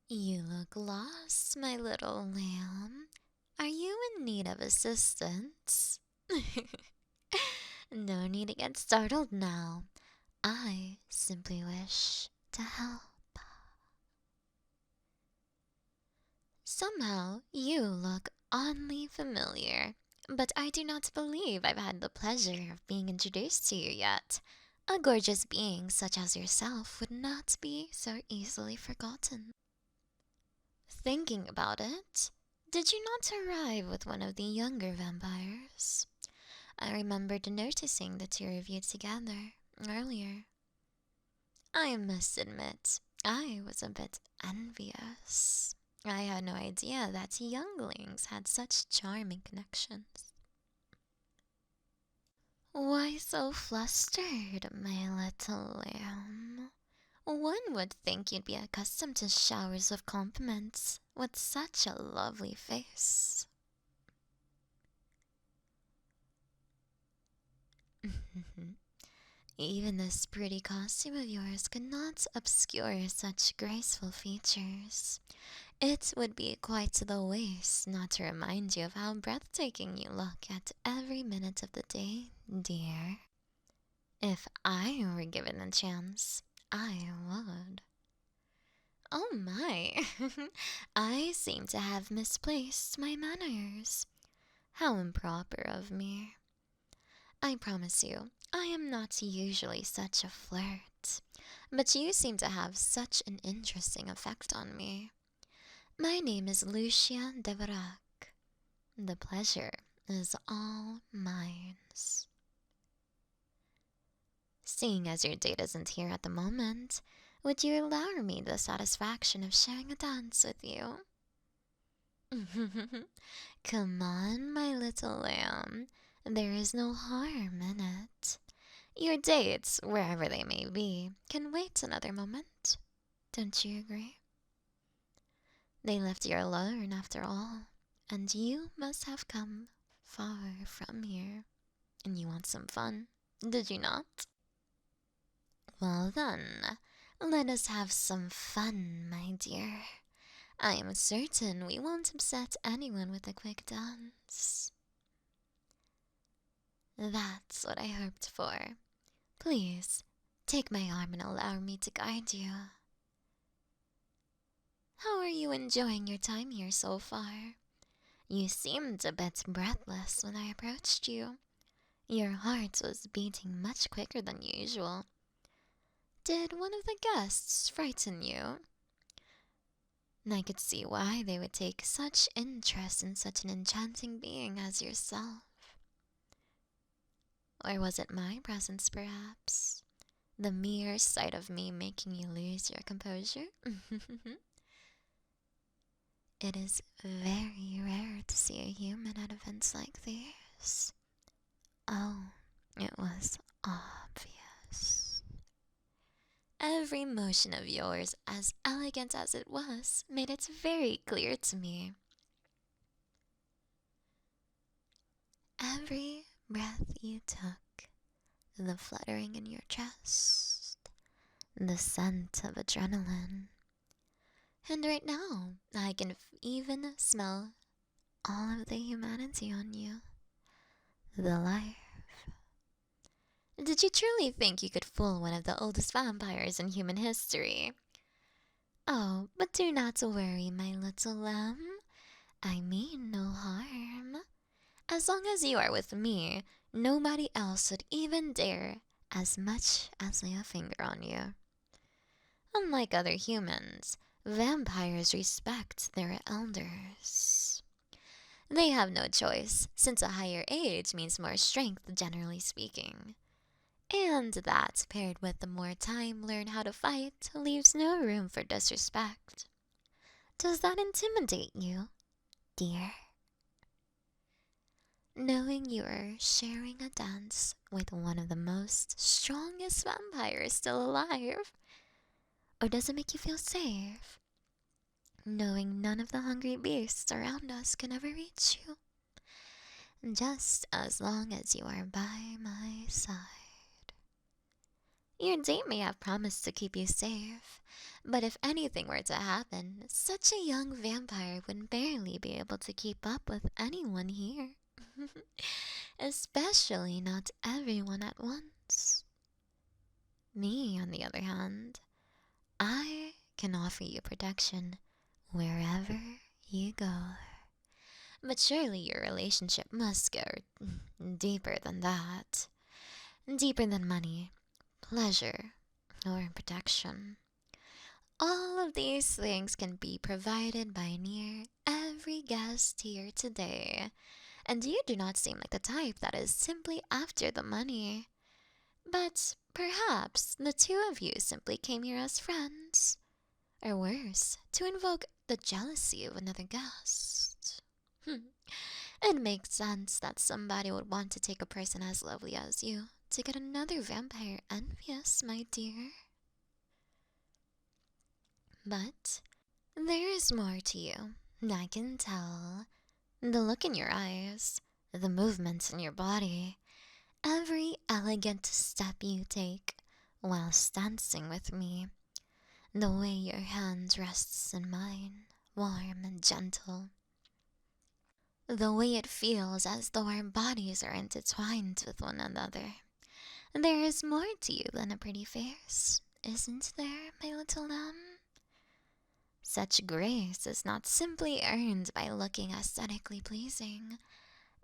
You look lost, my little lamb. Are you in need of assistance? No need to get startled now. I simply wish to help. Somehow, you look oddly familiar, but I do not believe I've had the pleasure of being introduced to you yet. A gorgeous being such as yourself would not be so easily forgotten. Thinking about it, did you not arrive with one of the younger vampires? I remembered noticing the two of you together earlier. I must admit, I was a bit envious. I had no idea that younglings had such charming connections. Why so flustered, my little lamb? One would think you'd be accustomed to showers of compliments with such a lovely face. Even this pretty costume of yours could not obscure such graceful features. It would be quite to the waste not to remind you of how breathtaking you look at every minute of the day, dear. If I were given a chance, I would. Oh my, I seem to have misplaced my manners. How improper of me. I promise you, I am not usually such a flirt, but you seem to have such an interesting effect on me. My name is Lucia Deverac. The pleasure is all mine. Seeing as your date isn't here at the moment, would you allow me the satisfaction of sharing a dance with you? Come on, my little lamb. There is no harm in it. Your dates, wherever they may be, can wait another moment. Don't you agree? They left you alone after all, and you must have come far from here. And you want some fun, did you not? Well then, let us have some fun, my dear. I am certain we won't upset anyone with a quick dance. That's what I hoped for. Please, take my arm and allow me to guide you. How are you enjoying your time here so far? You seemed a bit breathless when I approached you. Your heart was beating much quicker than usual. Did one of the guests frighten you? I could see why they would take such interest in such an enchanting being as yourself. Or was it my presence, perhaps? The mere sight of me making you lose your composure? It is very rare to see a human at events like these. Oh, it was obvious. Every motion of yours, as elegant as it was, made it very clear to me. Every breath you took, the fluttering in your chest, the scent of adrenaline. And right now, I can even smell all of the humanity on you. The life. Did you truly think you could fool one of the oldest vampires in human history? Oh, but do not worry, my little lamb. I mean no harm. As long as you are with me, nobody else would even dare as much as lay a finger on you. Unlike other humans, vampires respect their elders. They have no choice, since a higher age means more strength, generally speaking. And that, paired with the more time learn how to fight, leaves no room for disrespect. Does that intimidate you, dear? Knowing you are sharing a dance with one of the most strongest vampires still alive? Or does it make you feel safe? Knowing none of the hungry beasts around us can ever reach you? Just as long as you are by my side. Your date may have promised to keep you safe, but if anything were to happen, such a young vampire would barely be able to keep up with anyone here. Especially not everyone at once. Me, on the other hand, I can offer you protection wherever you go. But surely your relationship must go deeper than that. Deeper than money, pleasure, or protection. All of these things can be provided by near every guest here today. And you do not seem like the type that is simply after the money. But perhaps the two of you simply came here as friends. Or worse, to invoke the jealousy of another guest. It makes sense that somebody would want to take a person as lovely as you to get another vampire envious, my dear. But there is more to you. I can tell. The look in your eyes, the movements in your body, every elegant step you take whilst dancing with me, the way your hand rests in mine, warm and gentle, the way it feels as though our bodies are intertwined with one another. There is more to you than a pretty face, isn't there, my little lamb? Such grace is not simply earned by looking aesthetically pleasing,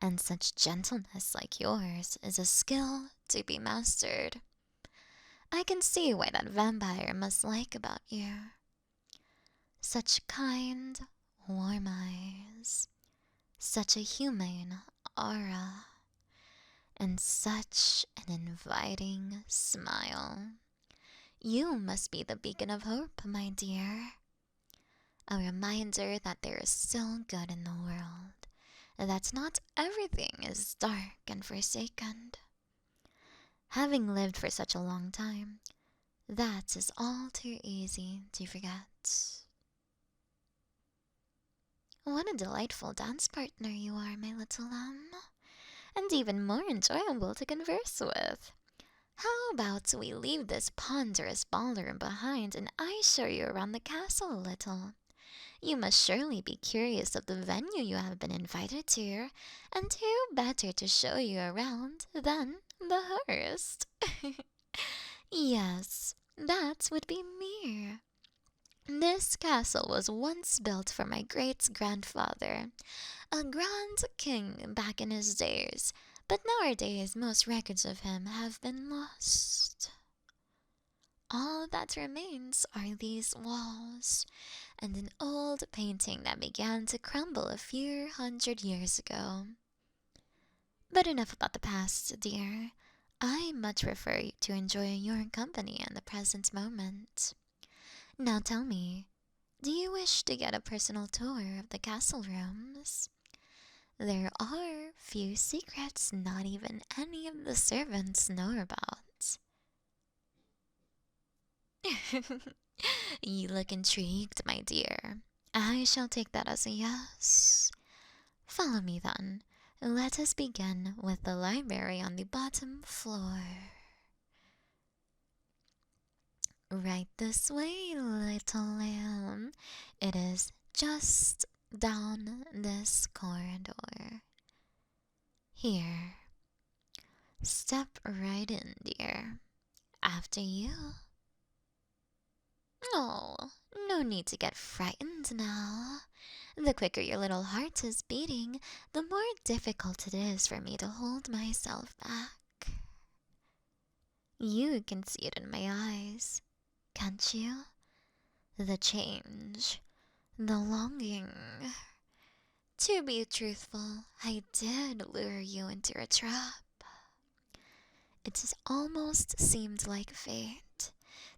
and such gentleness like yours is a skill to be mastered. I can see why that vampire must like about you. Such kind, warm eyes, such a humane aura, and such an inviting smile. You must be the beacon of hope, my dear. A reminder that there is still good in the world, that not everything is dark and forsaken. Having lived for such a long time, that is all too easy to forget. What a delightful dance partner you are, my little lamb, and even more enjoyable to converse with. How about we leave this ponderous ballroom behind and I show you around the castle a little? You must surely be curious of the venue you have been invited to, and who better to show you around than the host? Yes, that would be me. This castle was once built for my great-grandfather, a grand king back in his days, but nowadays most records of him have been lost. All that remains are these walls, and an old painting that began to crumble a few hundred years ago. But enough about the past, dear. I much prefer to enjoy your company in the present moment. Now tell me, do you wish to get a personal tour of the castle rooms? There are few secrets not even any of the servants know about. You look intrigued, my dear. I shall take that as a yes. Follow me then. Let us begin with the library on the bottom floor. Right this way, little lamb. It is just down this corridor. Here. Step right in, dear. After you. Oh, no need to get frightened now. The quicker your little heart is beating, the more difficult it is for me to hold myself back. You can see it in my eyes, can't you? The change, the longing. To be truthful, I did lure you into a trap. It has almost seemed like fate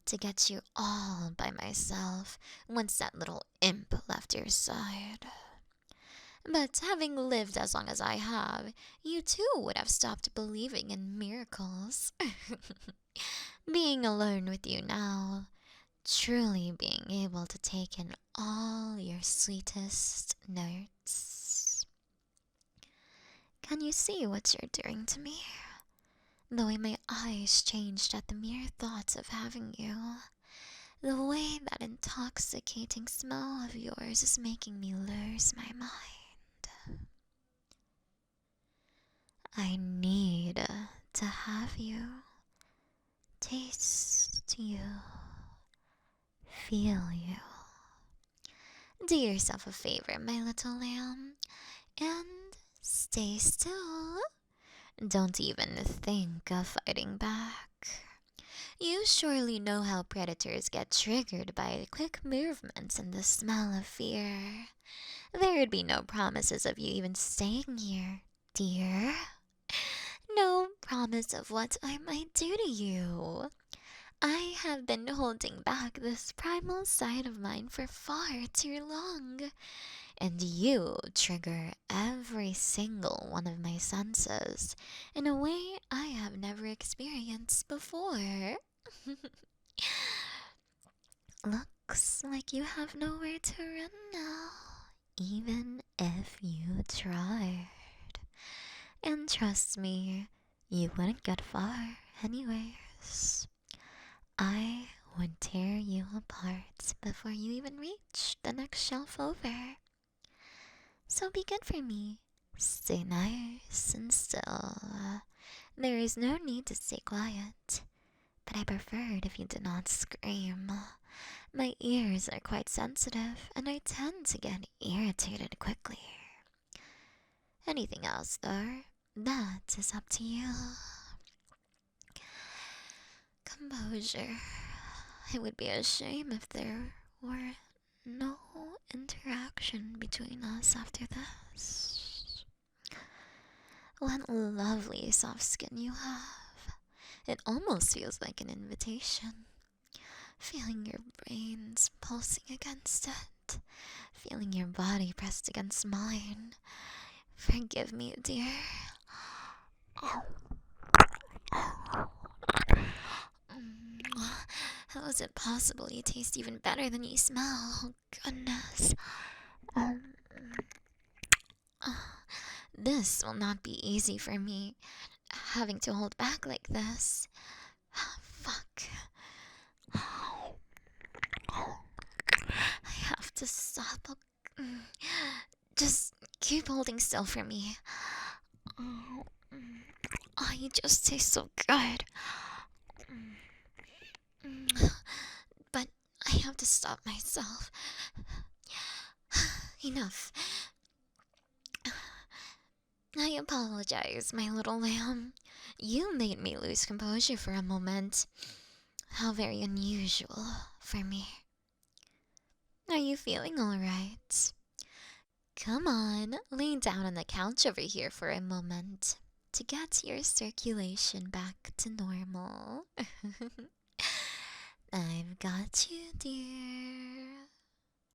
to get you all by myself once that little imp left your side. But having lived as long as I have, you too would have stopped believing in miracles. Being alone with you now, truly being able to take in all your sweetest notes. Can you see what you're doing to me? The way my eyes changed at the mere thoughts of having you. The way that intoxicating smell of yours is making me lose my mind. I need to have you, taste you, feel you. Do yourself a favor, my little lamb, and stay still. Don't even think of fighting back. You surely know how predators get triggered by quick movements and the smell of fear. There would be no promises of you even staying here, dear. No promise of what I might do to you. I have been holding back this primal side of mine for far too long, and you trigger every single one of my senses in a way I have never experienced before. Looks like you have nowhere to run now, even if you tried. And trust me, you wouldn't get far anyways. I would tear you apart before you even reach the next shelf over. So be good for me. Stay nice and still. There is no need to stay quiet, but I preferred if you did not scream. My ears are quite sensitive, and I tend to get irritated quickly. Anything else, though, that is up to you. Composure. It would be a shame if there were no interaction between us after this. What lovely soft skin you have. It almost feels like an invitation. Feeling your brains pulsing against it. Feeling your body pressed against mine. Forgive me, dear. How is it possible you taste even better than you smell? Oh, goodness. This will not be easy for me, having to hold back like this. Fuck. I have to stop. Just keep holding still for me. Oh, you just taste so good. But I have to stop myself. Enough. I apologize, my little lamb. You made me lose composure for a moment. How very unusual for me. Are you feeling alright? Come on, lay down on the couch over here for a moment to get your circulation back to normal. I've got you, dear.